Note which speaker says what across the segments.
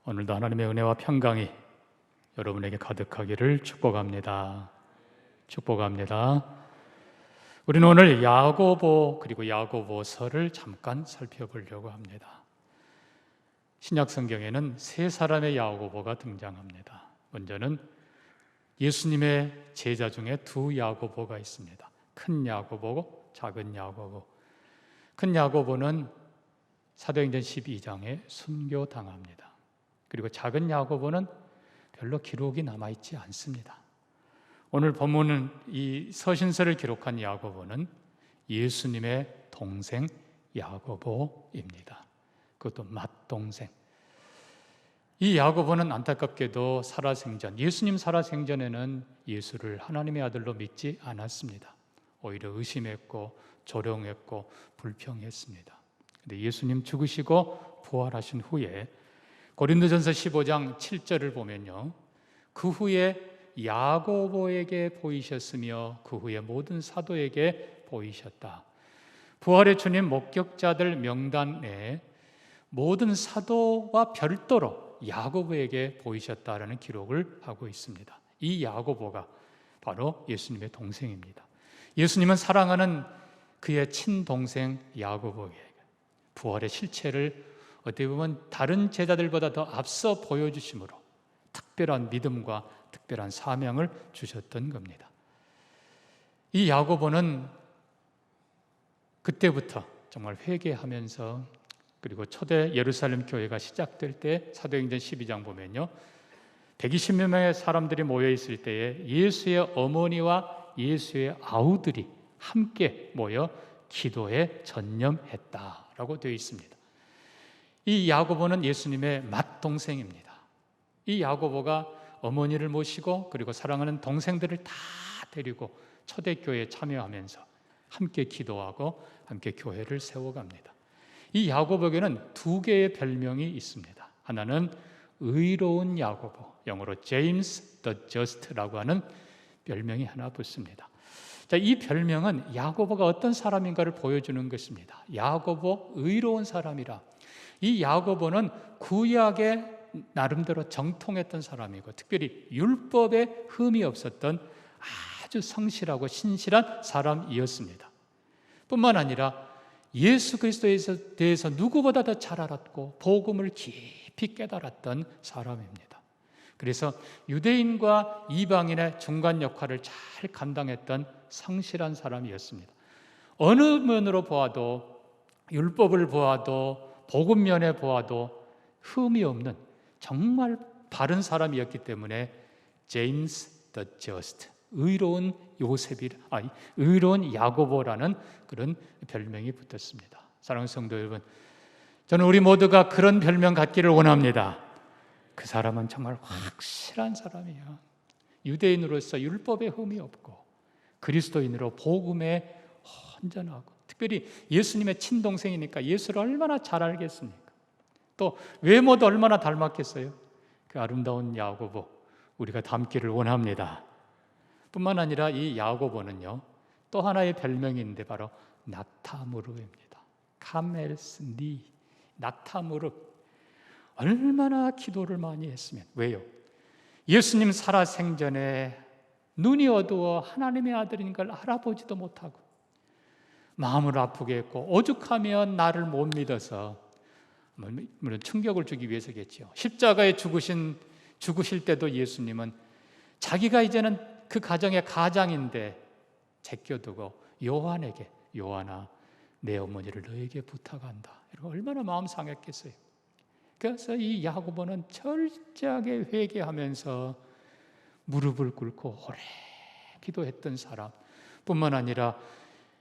Speaker 1: 오늘도 하나님의 은혜와 평강이 여러분에게 가득하기를 축복합니다. 축복합니다. 우리는 오늘 야고보 그리고 야고보서를 잠깐 살펴보려고 합니다. 신약 성경에는 세 사람의 야고보가 등장합니다. 먼저는 예수님의 제자 중에 두 야고보가 있습니다. 큰 야고보고 작은 야고보. 큰 야고보는 사도행전 12장에 순교당합니다. 그리고 작은 야고보는 별로 기록이 남아있지 않습니다. 오늘 본문은 이 서신서를 기록한 야고보는 예수님의 동생 야고보입니다. 그것도 맏동생. 이 야고보는 안타깝게도 살아생전, 예수님 살아생전에는 예수를 하나님의 아들로 믿지 않았습니다. 오히려 의심했고 조롱했고 불평했습니다. 그런데 예수님 죽으시고 부활하신 후에 고린도전서 15장 7절을 보면요, 그 후에 야고보에게 보이셨으며 그 후에 모든 사도에게 보이셨다. 부활의 주님 목격자들 명단에 모든 사도와 별도로 야고보에게 보이셨다라는 기록을 하고 있습니다. 이 야고보가 바로 예수님의 동생입니다. 예수님은 사랑하는 그의 친동생 야고보에게 부활의 실체를 어떻게 보면 다른 제자들보다 더 앞서 보여주심으로 특별한 믿음과 특별한 사명을 주셨던 겁니다. 이 야고보는 그때부터 정말 회개하면서, 그리고 초대 예루살렘 교회가 시작될 때 사도행전 12장 보면요, 120여 명의 사람들이 모여 있을 때에 예수의 어머니와 예수의 아우들이 함께 모여 기도에 전념했다라고 되어 있습니다. 이 야고보는 예수님의 맏동생입니다. 이 야고보가 어머니를 모시고 그리고 사랑하는 동생들을 다 데리고 초대교회에 참여하면서 함께 기도하고 함께 교회를 세워갑니다. 이 야고보에게는 두 개의 별명이 있습니다. 하나는 의로운 야고보, 영어로 James the Just라고 하는 별명이 하나 붙습니다. 자, 이 별명은 야고보가 어떤 사람인가를 보여주는 것입니다. 야고보, 의로운 사람이라. 이 야고보는 구약에 나름대로 정통했던 사람이고 특별히 율법에 흠이 없었던 아주 성실하고 신실한 사람이었습니다. 뿐만 아니라 예수 그리스도에 대해서 누구보다 더 잘 알았고 복음을 깊이 깨달았던 사람입니다. 그래서 유대인과 이방인의 중간 역할을 잘 감당했던 성실한 사람이었습니다. 어느 면으로 보아도, 율법을 보아도 복음 면에 보아도 흠이 없는 정말 바른 사람이었기 때문에 제임스 the Just, 의로운 의로운 야고보라는 그런 별명이 붙었습니다. 사랑하는 성도 여러분, 저는 우리 모두가 그런 별명 갖기를 원합니다. 그 사람은 정말 확실한 사람이에요. 유대인으로서 율법에 흠이 없고 그리스도인으로 복음에 온전하고, 특별히 예수님의 친동생이니까 예수를 얼마나 잘 알겠습니까? 또 외모도 얼마나 닮았겠어요? 그 아름다운 야고보, 우리가 닮기를 원합니다. 뿐만 아니라 이 야고보는요, 또 하나의 별명이 있는데 바로 낙타무르입니다. 카멜스니, 낙타무르. 얼마나 기도를 많이 했으면. 왜요? 예수님 살아생전에 눈이 어두워 하나님의 아들인 걸 알아보지도 못하고 마음을 아프게 했고 오죽하면 나를 못 믿어서, 물론 충격을 주기 위해서겠죠. 십자가에 죽으실 때도 예수님은 자기가 이제는 그 가정의 가장인데 제껴두고 요한에게, 요한아 내 어머니를 너에게 부탁한다, 이러고 얼마나 마음 상했겠어요. 그래서 이 야고보는 철저하게 회개하면서 무릎을 꿇고 오래 기도했던 사람 뿐만 아니라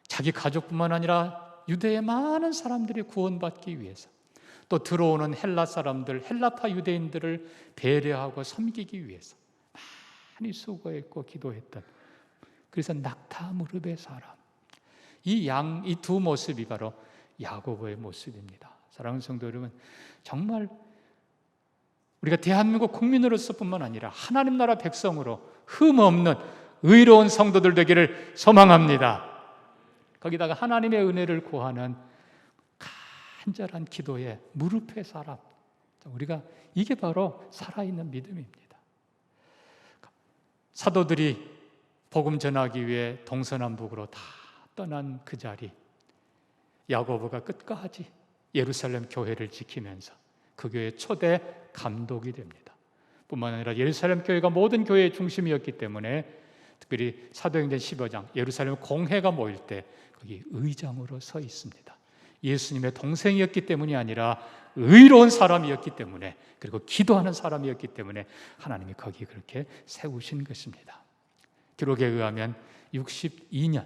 Speaker 1: 자기 가족뿐만 아니라 유대의 많은 사람들이 구원받기 위해서, 또 들어오는 헬라 사람들, 헬라파 유대인들을 배려하고 섬기기 위해서 많이 수고했고 기도했던, 그래서 낙타 무릎의 사람. 이 두 모습이 바로 야고보의 모습입니다. 사랑하는 성도 여러분, 정말 우리가 대한민국 국민으로서 뿐만 아니라 하나님 나라 백성으로 흠 없는 의로운 성도들 되기를 소망합니다. 거기다가 하나님의 은혜를 구하는 간절한 기도에 무릎의 사람, 우리가 이게 바로 살아있는 믿음입니다. 사도들이 복음 전하기 위해 동서남북으로 다 떠난 그 자리, 야고보가 끝까지 예루살렘 교회를 지키면서 그 교회의 초대 감독이 됩니다. 뿐만 아니라 예루살렘 교회가 모든 교회의 중심이었기 때문에 특별히 사도행전 15장 예루살렘 공회가 모일 때 거기 의장으로 서 있습니다. 예수님의 동생이었기 때문이 아니라 의로운 사람이었기 때문에, 그리고 기도하는 사람이었기 때문에 하나님이 거기 그렇게 세우신 것입니다. 기록에 의하면 62년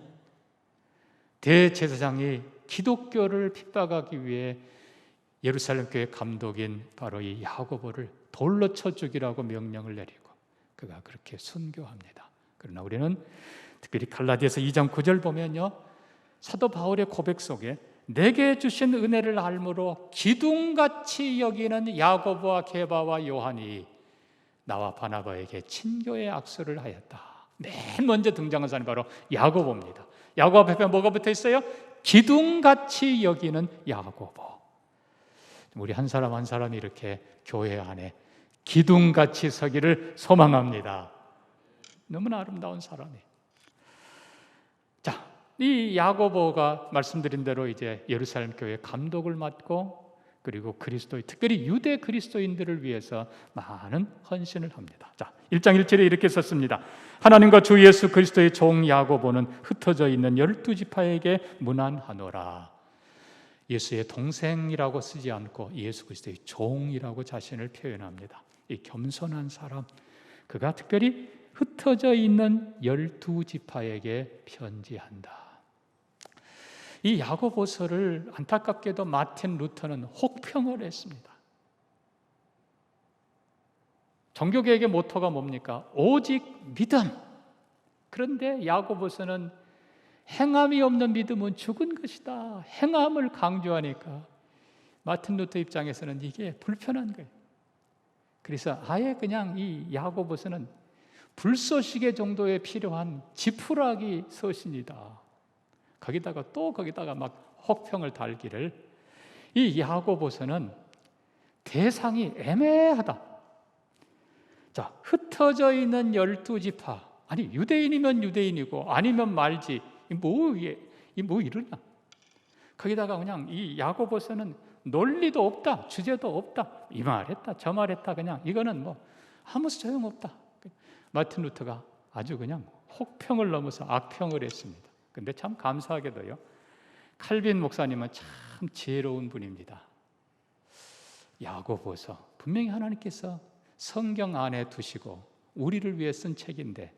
Speaker 1: 대제사장이 기독교를 핍박하기 위해 예루살렘 교회 감독인 바로 이 야고보를 돌로 쳐 죽이라고 명령을 내리고 그가 그렇게 순교합니다. 그러나 우리는 특별히 갈라디아서 2장 9절 보면요, 사도 바울의 고백 속에 내게 주신 은혜를 알므로 기둥같이 여기는 야고보와 게바와 요한이 나와 바나바에게 친교의 악수를 하였다. 맨 먼저 등장한 사람이 바로 야고보입니다. 야고보 앞에 뭐가 붙어 있어요? 기둥같이 여기는 야고보. 우리 한 사람 한 사람이 이렇게 교회 안에 기둥같이 서기를 소망합니다. 너무나 아름다운 사람이. 자, 이 야고보가 말씀드린 대로 이제 예루살렘 교회 감독을 맡고 그리고 그리스도인, 특별히 유대 그리스도인들을 위해서 많은 헌신을 합니다. 자, 1장 1절에 이렇게 썼습니다. 하나님과 주 예수 그리스도의 종 야고보는 흩어져 있는 12지파에게 문안하노라. 예수의 동생이라고 쓰지 않고 예수 그리스도의 종이라고 자신을 표현합니다. 이 겸손한 사람, 그가 특별히 흩어져 있는 12지파에게 편지한다. 이 야고보서를 안타깝게도 마틴 루터는 혹평을 했습니다. 종교개혁의 모토가 뭡니까? 오직 믿음. 그런데 야고보서는 행함이 없는 믿음은 죽은 것이다, 행함을 강조하니까 마틴 루터 입장에서는 이게 불편한 거예요. 그래서 아예 그냥 이 야고보서는 불쏘시개 정도에 필요한 지푸라기 서신이다. 거기다가 막 혹평을 달기를, 이 야고보서는 대상이 애매하다. 자, 흩어져 있는 12지파, 아니 유대인이면 유대인이고 아니면 말지, 뭐 이러냐. 거기다가 그냥 이 야고보서는 논리도 없다, 주제도 없다, 이 말했다 저 말했다, 그냥 이거는 뭐 아무 소용없다. 마틴 루터가 아주 그냥 혹평을 넘어서 악평을 했습니다. 근데 참 감사하게도요, 칼빈 목사님은 참 지혜로운 분입니다. 야고보서 분명히 하나님께서 성경 안에 두시고 우리를 위해 쓴 책인데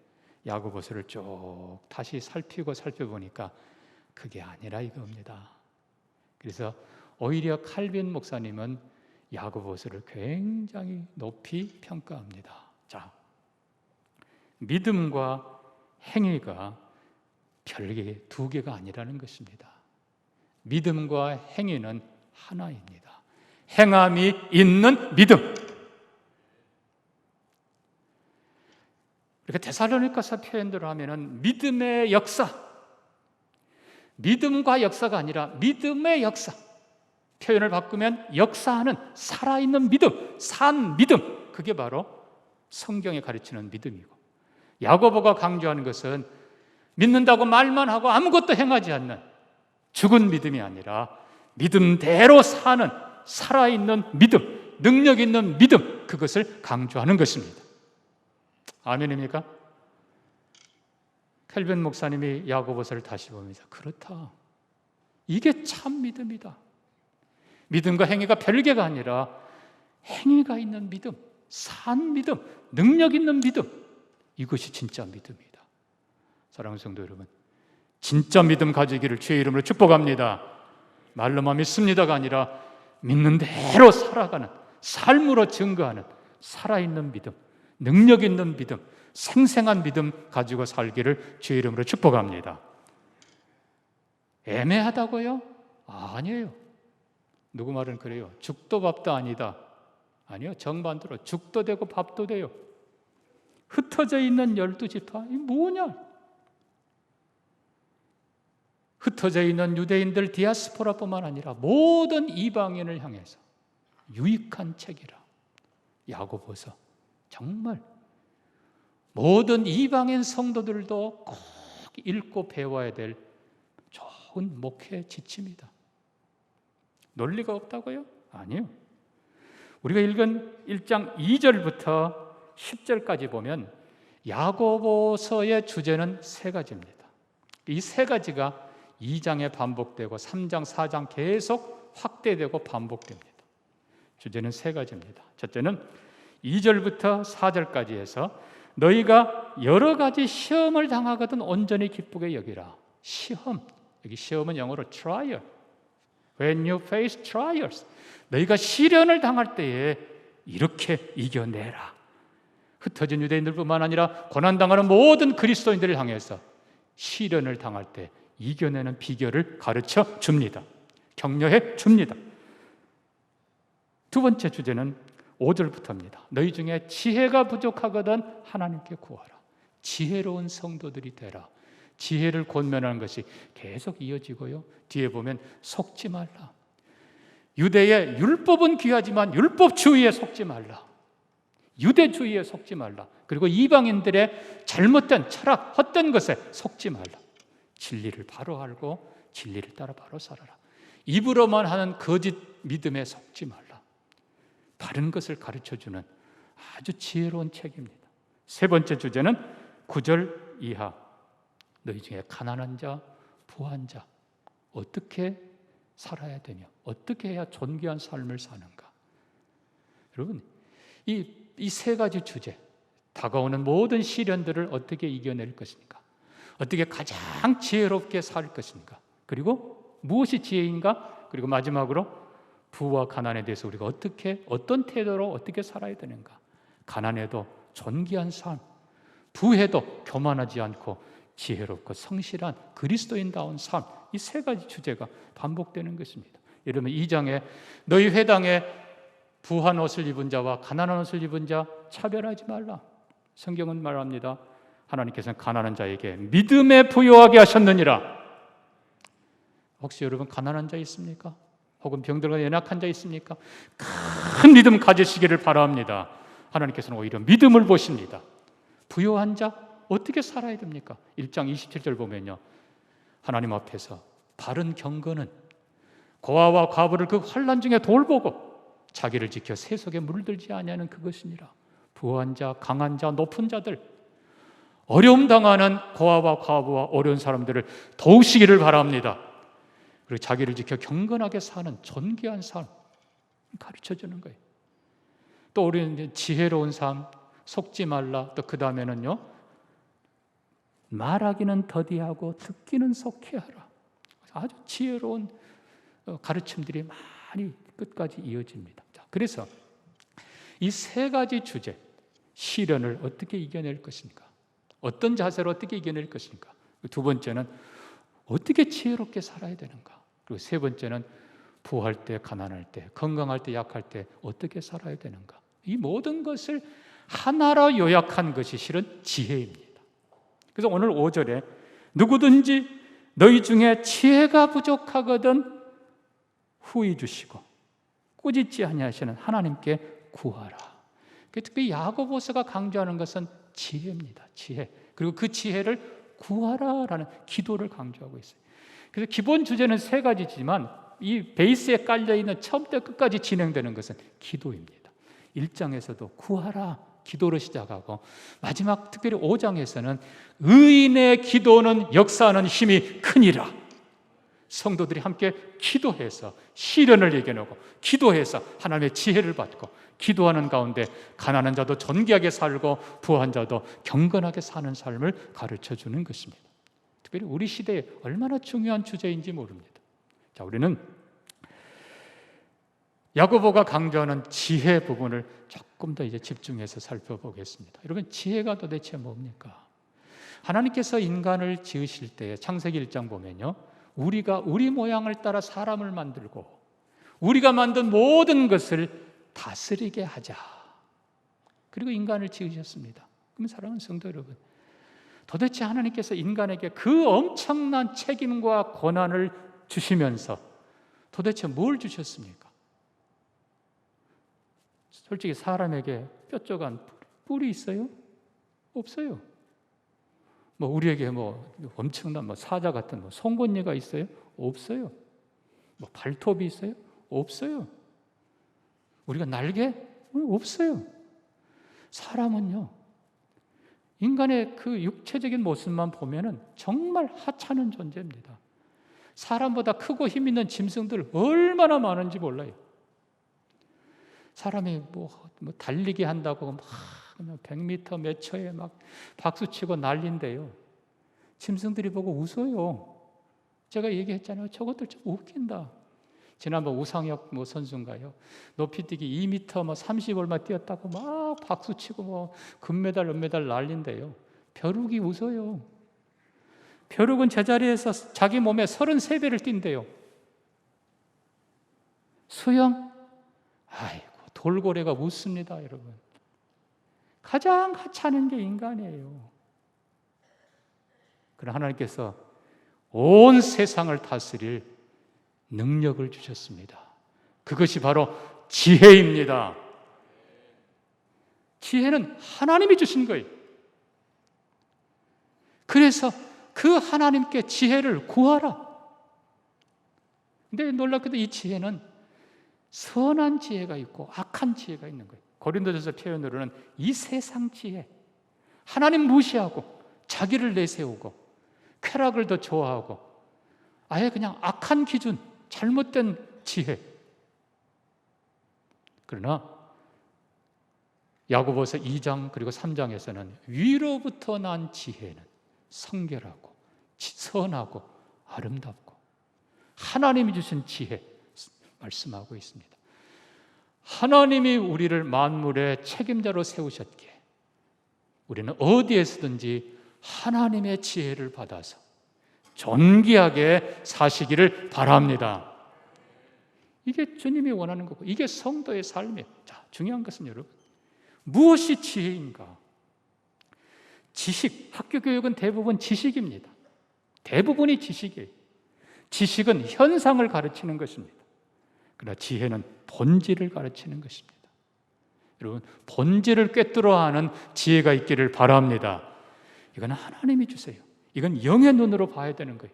Speaker 1: 야고보서를 쭉 다시 살펴보니까 그게 아니라 이겁니다. 그래서 오히려 칼빈 목사님은 야고보서를 굉장히 높이 평가합니다. 자, 믿음과 행위가 별개 두 개가 아니라는 것입니다. 믿음과 행위는 하나입니다. 행함이 있는 믿음. 이렇게 데살로니가서 표현대로 하면은 믿음의 역사, 믿음과 역사가 아니라 믿음의 역사. 표현을 바꾸면 역사하는 살아있는 믿음, 산 믿음, 그게 바로 성경에 가르치는 믿음이고, 야고보가 강조하는 것은 믿는다고 말만 하고 아무것도 행하지 않는 죽은 믿음이 아니라 믿음대로 사는 살아있는 믿음, 능력 있는 믿음, 그것을 강조하는 것입니다. 아멘입니까? 켈빈 목사님이 야고보서를 다시 보면서 그렇다, 이게 참 믿음이다. 믿음과 행위가 별개가 아니라 행위가 있는 믿음, 산 믿음, 능력 있는 믿음, 이것이 진짜 믿음이다. 사랑하는 성도 여러분, 진짜 믿음 가지기를 주의 이름으로 축복합니다. 말로만 믿습니다가 아니라 믿는 대로 살아가는, 삶으로 증거하는 살아있는 믿음, 능력 있는 믿음, 생생한 믿음 가지고 살기를 주의 이름으로 축복합니다. 애매하다고요? 아니에요. 누구 말은 그래요. 죽도 밥도 아니다. 아니요, 정반대로 죽도 되고 밥도 돼요. 흩어져 있는 12지파, 이 뭐냐? 흩어져 있는 유대인들 디아스포라뿐만 아니라 모든 이방인을 향해서 유익한 책이라. 야고보서 정말 모든 이방인 성도들도 꼭 읽고 배워야 될 좋은 목회 지침이다. 논리가 없다고요? 아니요. 우리가 읽은 1장 2절부터 10절까지 보면 야고보서의 주제는 세 가지입니다. 이 세 가지가 2장에 반복되고 3장, 4장 계속 확대되고 반복됩니다. 주제는 세 가지입니다. 첫째는 2절부터 4절까지 해서 너희가 여러 가지 시험을 당하거든 온전히 기쁘게 여기라. 시험, 여기 시험은 영어로 trial. When you face trials, 너희가 시련을 당할 때에 이렇게 이겨내라. 흩어진 유대인들뿐만 아니라 고난당하는 모든 그리스도인들을 향해서 시련을 당할 때 이겨내는 비결을 가르쳐 줍니다. 격려해 줍니다. 두 번째 주제는 5절부터입니다. 너희 중에 지혜가 부족하거든 하나님께 구하라. 지혜로운 성도들이 되라. 지혜를 권면하는 것이 계속 이어지고요. 뒤에 보면 속지 말라. 유대의 율법은 귀하지만 율법주의에 속지 말라. 유대주의에 속지 말라. 그리고 이방인들의 잘못된 철학, 헛된 것에 속지 말라. 진리를 바로 알고 진리를 따라 바로 살아라. 입으로만 하는 거짓 믿음에 속지 말라. 바른 것을 가르쳐주는 아주 지혜로운 책입니다. 세 번째 주제는 9절 이하. 너희 중에 가난한 자, 부한 자 어떻게 살아야 되며 어떻게 해야 존귀한 삶을 사는가. 여러분, 이 세 가지 주제, 다가오는 모든 시련들을 어떻게 이겨낼 것인가, 어떻게 가장 지혜롭게 살 것인가, 그리고 무엇이 지혜인가, 그리고 마지막으로 부와 가난에 대해서 우리가 어떤 태도로 어떻게 살아야 되는가. 가난해도 존귀한 삶, 부해도 교만하지 않고 지혜롭고 성실한 그리스도인다운 삶, 이 세 가지 주제가 반복되는 것입니다. 여러분, 2장에 너희 회당에 부한 옷을 입은 자와 가난한 옷을 입은 자 차별하지 말라. 성경은 말합니다. 하나님께서는 가난한 자에게 믿음에 부요하게 하셨느니라. 혹시 여러분 가난한 자 있습니까? 혹은 병들고 연약한 자 있습니까? 큰 믿음 가지시기를 바랍니다. 하나님께서는 오히려 믿음을 보십니다. 부요한 자 어떻게 살아야 됩니까? 1장 27절 보면요, 하나님 앞에서 바른 경건은 고아와 과부를 그 환난 중에 돌보고 자기를 지켜 세속에 물들지 아니하는 그것이니라. 부한 자, 강한 자, 높은 자들, 어려움 당하는 고아와 과부와 어려운 사람들을 도우시기를 바랍니다. 그리고 자기를 지켜 경건하게 사는 존귀한 삶 가르쳐주는 거예요. 또 우리는 지혜로운 삶, 속지 말라. 또 그 다음에는요, 말하기는 더디하고 듣기는 속히 하라. 아주 지혜로운 가르침들이 많이 끝까지 이어집니다. 자, 그래서 이 세 가지 주제, 시련을 어떻게 이겨낼 것인가, 어떤 자세로 어떻게 이겨낼 것인가, 두 번째는 어떻게 지혜롭게 살아야 되는가, 그리고 세 번째는 부할 때, 가난할 때, 건강할 때, 약할 때 어떻게 살아야 되는가, 이 모든 것을 하나로 요약한 것이 실은 지혜입니다. 그래서 오늘 5절에 누구든지 너희 중에 지혜가 부족하거든 후히 주시고 꾸짖지 아니하시는 하나님께 구하라. 특히 야고보서가 강조하는 것은 지혜입니다. 지혜. 그리고 그 지혜를 구하라라는 기도를 강조하고 있어요. 그래서 기본 주제는 세 가지지만 이 베이스에 깔려있는 처음부터 끝까지 진행되는 것은 기도입니다. 1장에서도 구하라 기도로 시작하고, 마지막 특별히 5장에서는 의인의 기도는 역사하는 힘이 크니라. 성도들이 함께 기도해서 시련을 이겨내고, 기도해서 하나님의 지혜를 받고, 기도하는 가운데 가난한 자도 존귀하게 살고 부한 자도 경건하게 사는 삶을 가르쳐주는 것입니다. 특별히 우리 시대에 얼마나 중요한 주제인지 모릅니다. 자, 우리는 야고보가 강조하는 지혜 부분을 조금 더 이제 집중해서 살펴보겠습니다. 여러분, 지혜가 도대체 뭡니까? 하나님께서 인간을 지으실 때 창세기 1장 보면요, 우리가 우리 모양을 따라 사람을 만들고 우리가 만든 모든 것을 다스리게 하자. 그리고 인간을 지으셨습니다. 그럼 사랑하는 성도 여러분, 도대체 하나님께서 인간에게 그 엄청난 책임과 권한을 주시면서 도대체 뭘 주셨습니까? 솔직히 사람에게 뾰족한 뿔이 있어요? 없어요. 뭐 우리에게 뭐 엄청난 뭐 사자 같은 뭐 송곳니가 있어요? 없어요. 뭐 발톱이 있어요? 없어요. 우리가 날개? 없어요. 사람은요, 인간의 그 육체적인 모습만 보면은 정말 하찮은 존재입니다. 사람보다 크고 힘 있는 짐승들 얼마나 많은지 몰라요. 사람이 뭐 달리기 한다고 막 그냥 100m 몇 초에 막 박수치고 난리인데요. 짐승들이 보고 웃어요. 제가 얘기했잖아요. 저것들 좀 웃긴다. 지난번 우상혁 뭐 선수인가요? 높이뛰기 2m 뭐 30 얼마 뛰었다고 막 박수치고 뭐 금메달, 은메달 난리인데요. 벼룩이 웃어요. 벼룩은 제자리에서 자기 몸에 33배를 뛴대요. 수영? 아이고, 돌고래가 웃습니다, 여러분. 가장 하찮은 게 인간이에요. 그러나 하나님께서 온 세상을 다스릴 능력을 주셨습니다. 그것이 바로 지혜입니다. 지혜는 하나님이 주신 거예요. 그래서 그 하나님께 지혜를 구하라. 근데 놀랍게도 이 지혜는 선한 지혜가 있고 악한 지혜가 있는 거예요. 고린도전서 표현으로는 이 세상 지혜, 하나님 무시하고 자기를 내세우고 쾌락을 더 좋아하고 아예 그냥 악한 기준, 잘못된 지혜. 그러나 야고보서 2장 그리고 3장에서는 위로부터 난 지혜는 성결하고 선하고 아름답고 하나님이 주신 지혜 말씀하고 있습니다. 하나님이 우리를 만물의 책임자로 세우셨기에 우리는 어디에서든지 하나님의 지혜를 받아서 존귀하게 사시기를 바랍니다. 이게 주님이 원하는 거고 이게 성도의 삶이에요. 자, 중요한 것은 여러분, 무엇이 지혜인가? 지식, 학교 교육은 대부분 지식입니다. 대부분이 지식이에요. 지식은 현상을 가르치는 것입니다. 그러나 지혜는 본질을 가르치는 것입니다. 여러분, 본질을 꿰뚫어 아는 지혜가 있기를 바랍니다. 이건 하나님이 주세요. 이건 영의 눈으로 봐야 되는 거예요.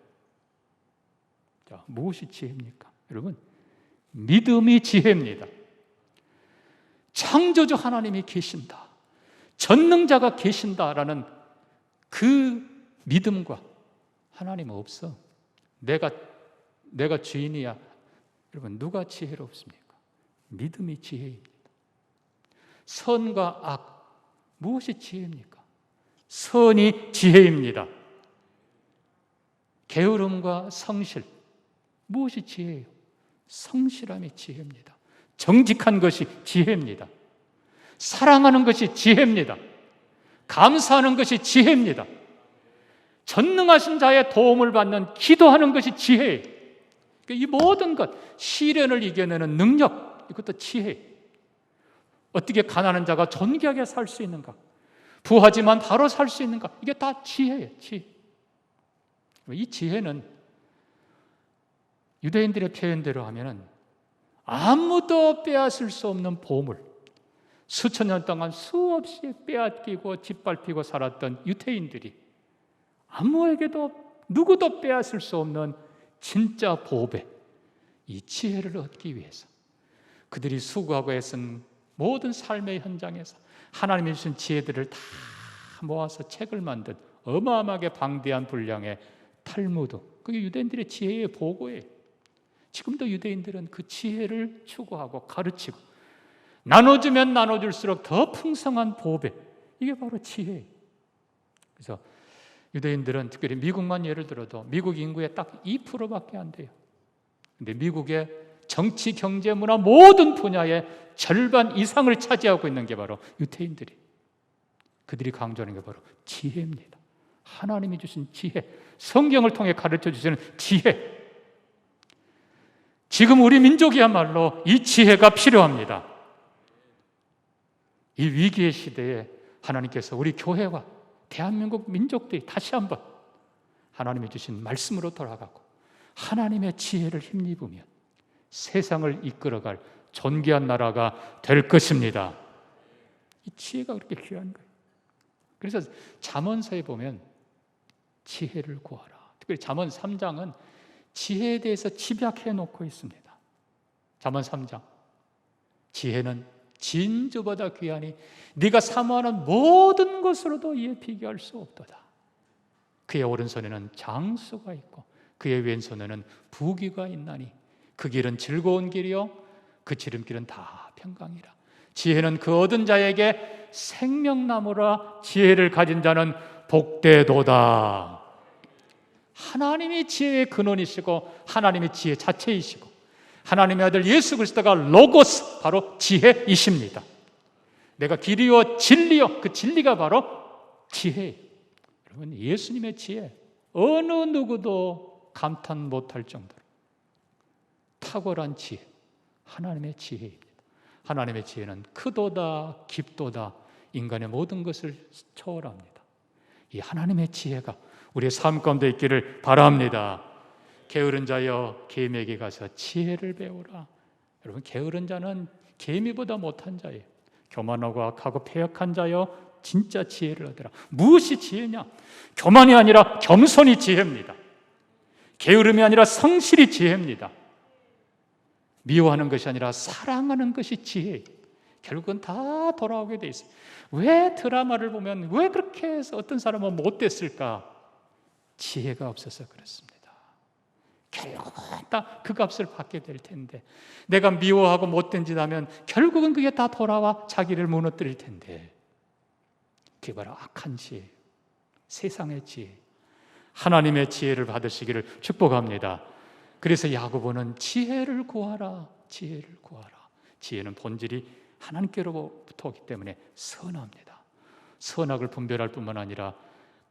Speaker 1: 자, 무엇이 지혜입니까? 여러분, 믿음이 지혜입니다. 창조주 하나님이 계신다, 전능자가 계신다라는 그 믿음과 하나님은 없어. 내가 주인이야. 여러분, 누가 지혜롭습니까? 믿음이 지혜입니다. 선과 악, 무엇이 지혜입니까? 선이 지혜입니다. 게으름과 성실, 무엇이 지혜예요? 성실함이 지혜입니다. 정직한 것이 지혜입니다. 사랑하는 것이 지혜입니다. 감사하는 것이 지혜입니다. 전능하신 자의 도움을 받는 기도하는 것이 지혜예요. 이 모든 것, 시련을 이겨내는 능력, 이것도 지혜예요. 어떻게 가난한 자가 존귀하게 살 수 있는가? 부하지만 바로 살 수 있는가? 이게 다 지혜예요, 지혜. 이 지혜는 유대인들의 표현대로 하면은 아무도 빼앗을 수 없는 보물, 수천 년 동안 수없이 빼앗기고 짓밟히고 살았던 유대인들이 아무에게도 누구도 빼앗을 수 없는 진짜 보배, 이 지혜를 얻기 위해서 그들이 수고하고 애쓴 모든 삶의 현장에서 하나님이 주신 지혜들을 다 모아서 책을 만든 어마어마하게 방대한 분량의 탈무드, 그게 유대인들의 지혜의 보고예요. 지금도 유대인들은 그 지혜를 추구하고 가르치고 나눠주면 나눠줄수록 더 풍성한 보배, 이게 바로 지혜예요. 그래서 유대인들은 특별히 미국만 예를 들어도 미국 인구의 딱 2%밖에 안 돼요. 근데 미국의 정치, 경제, 문화 모든 분야의 절반 이상을 차지하고 있는 게 바로 유대인들이. 그들이 강조하는 게 바로 지혜입니다. 하나님이 주신 지혜, 성경을 통해 가르쳐 주시는 지혜. 지금 우리 민족이야말로 이 지혜가 필요합니다. 이 위기의 시대에 하나님께서 우리 교회와 대한민국 민족들이 다시 한번 하나님이 주신 말씀으로 돌아가고 하나님의 지혜를 힘입으며 세상을 이끌어갈 존귀한 나라가 될 것입니다. 이 지혜가 그렇게 귀한 거예요. 그래서 잠언서에 보면 지혜를 구하라. 특별히 잠언 3장은 지혜에 대해서 집약해 놓고 있습니다. 잠언 3장. 지혜는 진주보다 귀하니 네가 사모하는 모든 것으로도 이에 비교할 수 없도다. 그의 오른손에는 장수가 있고 그의 왼손에는 부귀가 있나니 그 길은 즐거운 길이요 그 지름길은 다 평강이라. 지혜는 그 얻은 자에게 생명나무라. 지혜를 가진 자는 복되도다. 하나님이 지혜의 근원이시고 하나님이 지혜 자체이시고 하나님의 아들 예수 그리스도가 로고스, 바로 지혜이십니다. 내가 길이요 진리요, 그 진리가 바로 지혜예요. 여러분, 예수님의 지혜 어느 누구도 감탄 못할 정도로 탁월한 지혜, 하나님의 지혜입니다. 하나님의 지혜는 크도다 깊도다 인간의 모든 것을 초월합니다. 이 하나님의 지혜가 우리의 삶 가운데 있기를 바랍니다. 게으른 자여 개미에게 가서 지혜를 배우라. 여러분, 게으른 자는 개미보다 못한 자예요. 교만하고 악하고 패역한 자여 진짜 지혜를 얻으라. 무엇이 지혜냐? 교만이 아니라 겸손이 지혜입니다. 게으름이 아니라 성실이 지혜입니다. 미워하는 것이 아니라 사랑하는 것이 지혜예요. 결국은 다 돌아오게 돼 있어요. 왜 드라마를 보면 왜 그렇게 해서 어떤 사람은 못됐을까? 지혜가 없어서 그렇습니다. 결국은 다 그 값을 받게 될 텐데, 내가 미워하고 못된 짓 하면 결국은 그게 다 돌아와 자기를 무너뜨릴 텐데, 그게 바로 악한 지혜, 세상의 지혜. 하나님의 지혜를 받으시기를 축복합니다. 그래서 야고보는 지혜를 구하라, 지혜를 구하라. 지혜는 본질이 하나님께로부터 오기 때문에 선합니다. 선악을 분별할 뿐만 아니라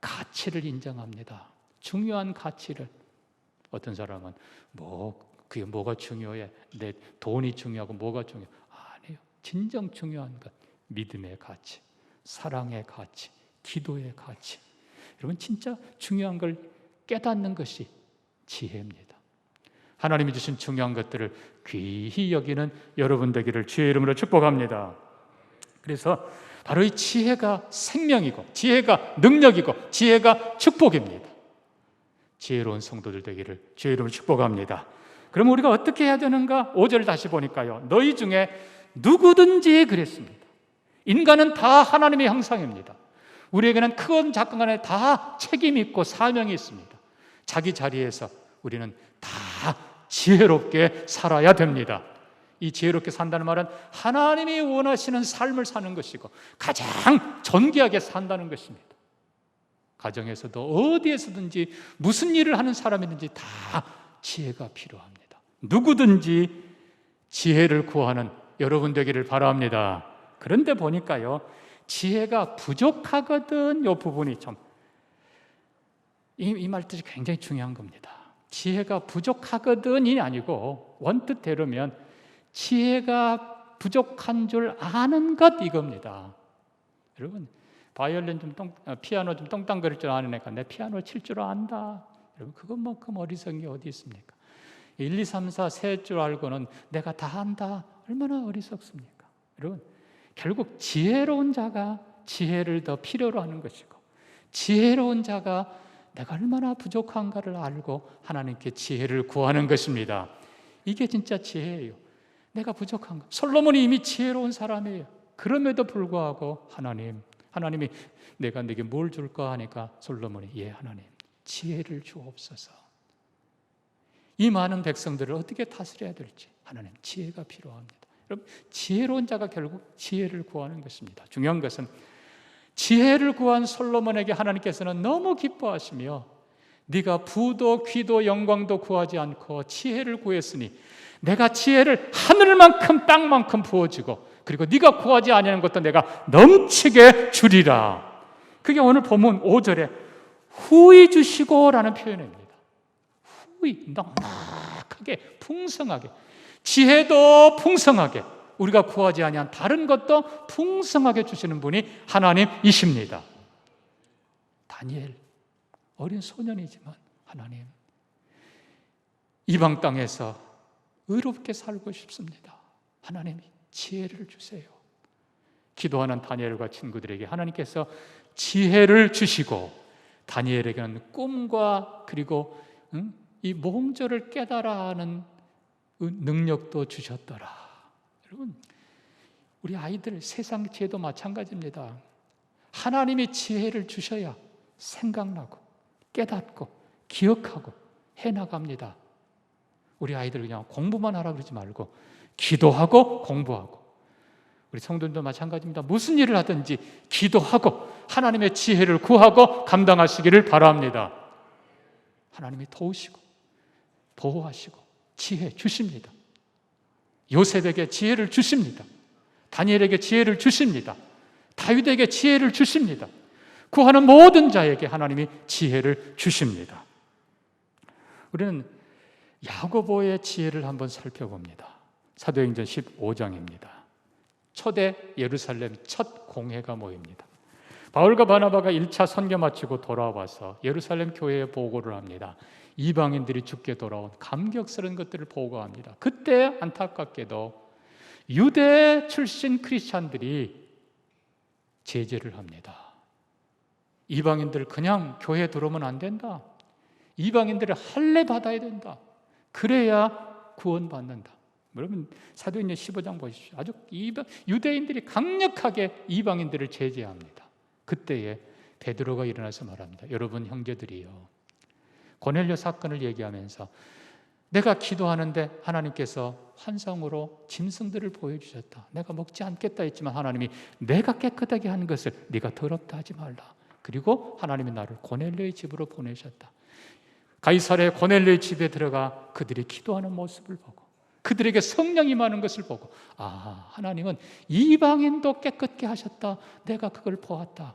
Speaker 1: 가치를 인정합니다. 중요한 가치를. 어떤 사람은 그게 뭐가 중요해? 내 돈이 중요하고 뭐가 중요해? 아니에요. 진정 중요한 것, 믿음의 가치, 사랑의 가치, 기도의 가치. 여러분, 진짜 중요한 걸 깨닫는 것이 지혜입니다. 하나님이 주신 중요한 것들을 귀히 여기는 여러분 되기를 주의 이름으로 축복합니다. 그래서 바로 이 지혜가 생명이고 지혜가 능력이고 지혜가 축복입니다. 지혜로운 성도들 되기를 주의 이름으로 축복합니다. 그럼 우리가 어떻게 해야 되는가? 5절 다시 보니까요, 너희 중에 누구든지 그랬습니다. 인간은 다 하나님의 형상입니다. 우리에게는 크건 작건 간에 다 책임이 있고 사명이 있습니다. 자기 자리에서 우리는 다 지혜롭게 살아야 됩니다. 이 지혜롭게 산다는 말은 하나님이 원하시는 삶을 사는 것이고 가장 존귀하게 산다는 것입니다. 가정에서도 어디에서든지 무슨 일을 하는 사람이든지 다 지혜가 필요합니다. 누구든지 지혜를 구하는 여러분 되기를 바랍니다. 그런데 보니까요, 지혜가 부족하거든. 이 부분이 참 이 말뜻이 굉장히 중요한 겁니다. 지혜가 부족하거든이 아니고 원뜻대로면 지혜가 부족한 줄 아는 것, 이겁니다. 여러분, 바이올린 피아노 좀 똥땅거릴 줄 아는 애가 내 피아노 칠 줄 안다. 여러분, 그것만큼 어리석은 게 어디 있습니까? 1, 2, 3, 4 셀 줄 알고는 내가 다 안다. 얼마나 어리석습니까? 여러분, 결국 지혜로운 자가 지혜를 더 필요로 하는 것이고, 지혜로운 자가 내가 얼마나 부족한가를 알고 하나님께 지혜를 구하는 것입니다. 이게 진짜 지혜예요. 내가 부족한 것. 솔로몬이 이미 지혜로운 사람이에요. 그럼에도 불구하고 하나님이 내가 내게 뭘 줄까 하니까 솔로몬이, 예 하나님, 지혜를 주옵소서. 이 많은 백성들을 어떻게 다스려야 될지 하나님, 지혜가 필요합니다. 여러분, 지혜로운 자가 결국 지혜를 구하는 것입니다. 중요한 것은 지혜를 구한 솔로몬에게 하나님께서는 너무 기뻐하시며, 네가 부도 귀도 영광도 구하지 않고 지혜를 구했으니 내가 지혜를 하늘만큼 땅만큼 부어주고, 그리고 네가 구하지 아니하는 것도 내가 넘치게 주리라. 그게 오늘 본문 5절에 후히 주시고라는 표현입니다. 후히, 넉넉하게, 풍성하게, 지혜도 풍성하게, 우리가 구하지 아니한 다른 것도 풍성하게 주시는 분이 하나님이십니다. 다니엘, 어린 소년이지만 하나님, 이방 땅에서 의롭게 살고 싶습니다. 하나님이 지혜를 주세요. 기도하는 다니엘과 친구들에게 하나님께서 지혜를 주시고 다니엘에게는 꿈과 그리고 이 몽조를 깨달아 하는 능력도 주셨더라. 여러분, 우리 아이들 세상 지혜도 마찬가지입니다. 하나님이 지혜를 주셔야 생각나고 깨닫고 기억하고 해나갑니다. 우리 아이들 그냥 공부만 하라 그러지 말고 기도하고 공부하고, 우리 성도님도 마찬가지입니다. 무슨 일을 하든지 기도하고 하나님의 지혜를 구하고 감당하시기를 바랍니다. 하나님이 도우시고 보호하시고 지혜 주십니다. 요셉에게 지혜를 주십니다. 다니엘에게 지혜를 주십니다. 다윗에게 지혜를 주십니다. 구하는 모든 자에게 하나님이 지혜를 주십니다. 우리는 야고보의 지혜를 한번 살펴봅니다. 사도행전 15장입니다. 초대 예루살렘 첫 공회가 모입니다. 바울과 바나바가 1차 선교 마치고 돌아와서 예루살렘 교회에 보고를 합니다. 이방인들이 죽게 돌아온 감격스러운 것들을 보고합니다. 그때 안타깝게도 유대 출신 크리스찬들이 제재를 합니다. 이방인들 그냥 교회에 들어오면 안 된다. 이방인들을 할례 받아야 된다. 그래야 구원받는다. 여러분 사도행전 15장 보십시오. 아주 유대인들이 강력하게 이방인들을 제재합니다. 그때에 베드로가 일어나서 말합니다. 여러분 형제들이요, 고넬료 사건을 얘기하면서 내가 기도하는데 하나님께서 환상으로 짐승들을 보여주셨다. 내가 먹지 않겠다 했지만 하나님이 내가 깨끗하게 한 것을 네가 더럽다 하지 말라. 그리고 하나님이 나를 고넬료의 집으로 보내셨다. 가이사랴의 고넬료의 집에 들어가 그들이 기도하는 모습을 보고 그들에게 성령이 임하는 것을 보고, 아, 하나님은 이방인도 깨끗게 하셨다. 내가 그걸 보았다.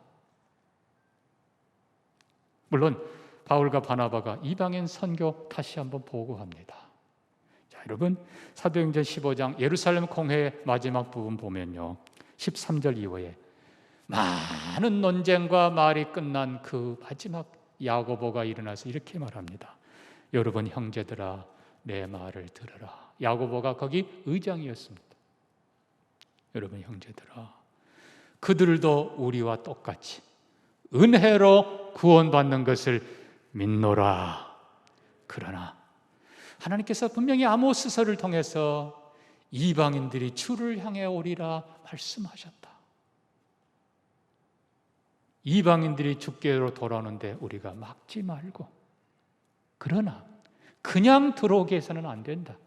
Speaker 1: 물론 바울과 바나바가 이방인 선교 다시 한번 보고합니다. 자, 여러분 사도행전 15장 예루살렘 공회의 마지막 부분 보면요, 13절 이후에 많은 논쟁과 말이 끝난 그 마지막 야고보가 일어나서 이렇게 말합니다. 여러분 형제들아, 내 말을 들으라. 야고보가 거기 의장이었습니다. 여러분 형제들아, 그들도 우리와 똑같이 은혜로 구원받는 것을 믿노라. 그러나 하나님께서 분명히 아모스서를 통해서 이방인들이 주를 향해 오리라 말씀하셨다. 이방인들이 주께로 돌아오는데 우리가 막지 말고, 그러나 그냥 들어오게 해서는 안 된다.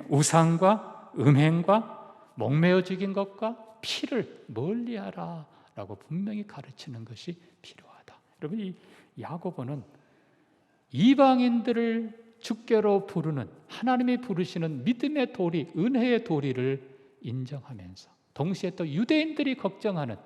Speaker 1: 우상과 음행과 목매어 죽인 것과 피를 멀리하라 라고 분명히 가르치는 것이 필요하다. 여러분, 이 야고보는 이방인들을 주께로 부르는, 하나님이 부르시는 믿음의 도리, 은혜의 도리를 인정하면서 동시에 또 유대인들이 걱정하는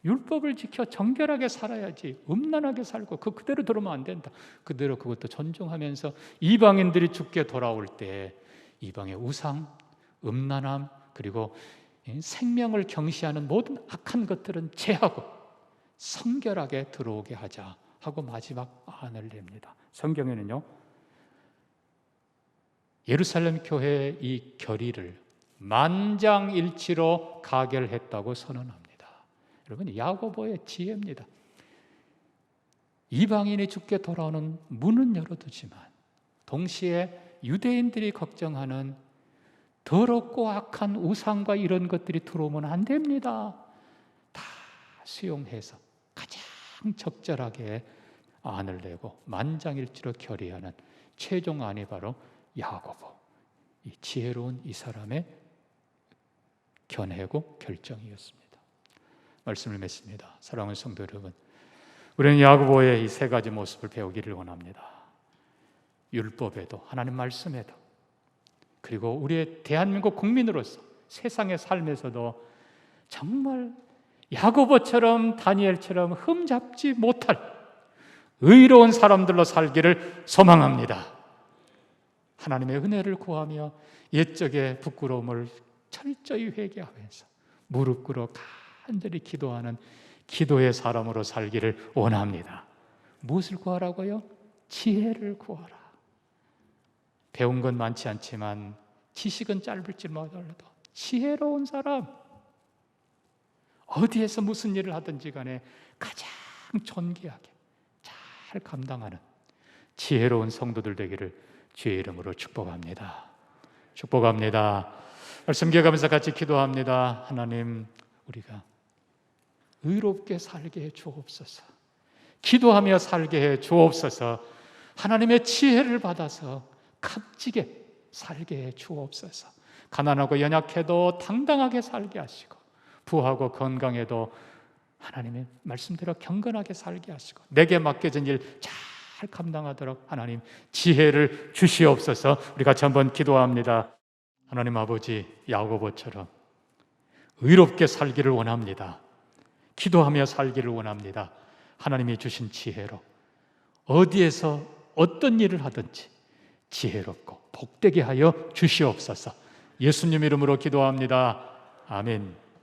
Speaker 1: 율법을 지켜 정결하게 살아야지, 음란하게 살고 그대로 들어오면 안 된다. 그대로 그것도 존중하면서 이방인들이 주께 돌아올 때 이방의 우상, 음란함, 그리고 생명을 경시하는 모든 악한 것들은 제하고 성결하게 들어오게 하자 하고 마지막 안을 냅니다. 성경에는요, 예루살렘 교회의 이 결의를 만장일치로 가결했다고 선언합니다. 여러분, 야고보의 지혜입니다. 이방인이 주께 돌아오는 문은 열어두지만 동시에 유대인들이 걱정하는 더럽고 악한 우상과 이런 것들이 들어오면 안 됩니다. 다 수용해서 가장 적절하게 안을 내고 만장일치로 결의하는 최종 안이 바로 야고보, 이 지혜로운 이 사람의 견해고 결정이었습니다. 말씀을 맺습니다. 사랑하는 성도 여러분, 우리는 야고보의 이 세 가지 모습을 배우기를 원합니다. 율법에도, 하나님 말씀에도, 그리고 우리의 대한민국 국민으로서 세상의 삶에서도 정말 야고보처럼 다니엘처럼 흠잡지 못할 의로운 사람들로 살기를 소망합니다. 하나님의 은혜를 구하며 옛적의 부끄러움을 철저히 회개하면서 무릎 꿇어 간절히 기도하는 기도의 사람으로 살기를 원합니다. 무엇을 구하라고요? 지혜를 구하라. 배운 건 많지 않지만 지식은 짧을지 몰라도 지혜로운 사람, 어디에서 무슨 일을 하든지 간에 가장 존귀하게 잘 감당하는 지혜로운 성도들 되기를 주의 이름으로 축복합니다. 축복합니다. 말씀 기억하면서 같이 기도합니다. 하나님, 우리가 의롭게 살게 해 주옵소서. 기도하며 살게 해 주옵소서. 하나님의 지혜를 받아서 값지게 살게 해 주옵소서. 가난하고 연약해도 당당하게 살게 하시고, 부하고 건강해도 하나님의 말씀대로 경건하게 살게 하시고, 내게 맡겨진 일 잘 감당하도록 하나님 지혜를 주시옵소서. 우리 같이 한번 기도합니다. 하나님 아버지, 야고보처럼 의롭게 살기를 원합니다. 기도하며 살기를 원합니다. 하나님이 주신 지혜로 어디에서 어떤 일을 하든지 지혜롭고 복되게 하여 주시옵소서. 예수님 이름으로 기도합니다. 아멘.